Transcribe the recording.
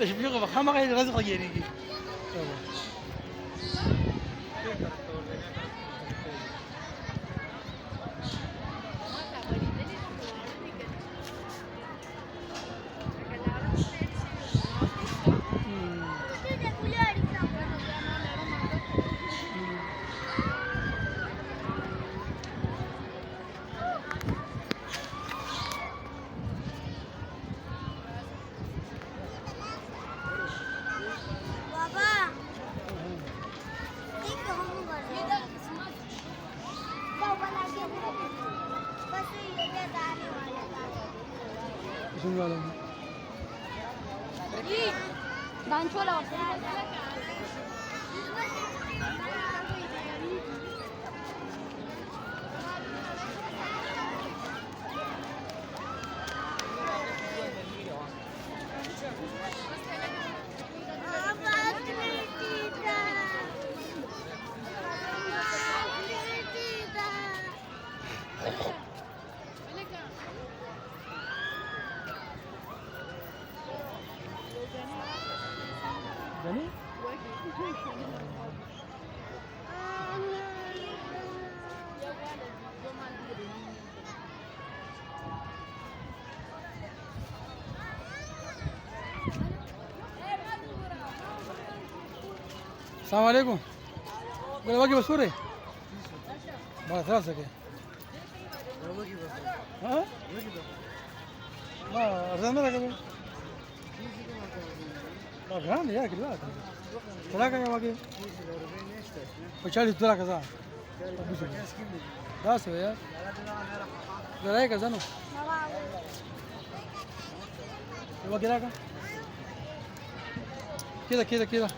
تشبيغ بخامه غير رزق يريكي దాంచోలా Gani? السلام عليكم. قول واجب سوري. ما ثلاثة كده. ها؟ ما أرزانا لك أبو. ما غالي يا كده. ثلاثة يا واجب. $40 كذا. ده سوي يا. ده كذا نو. واجب كده كده كده.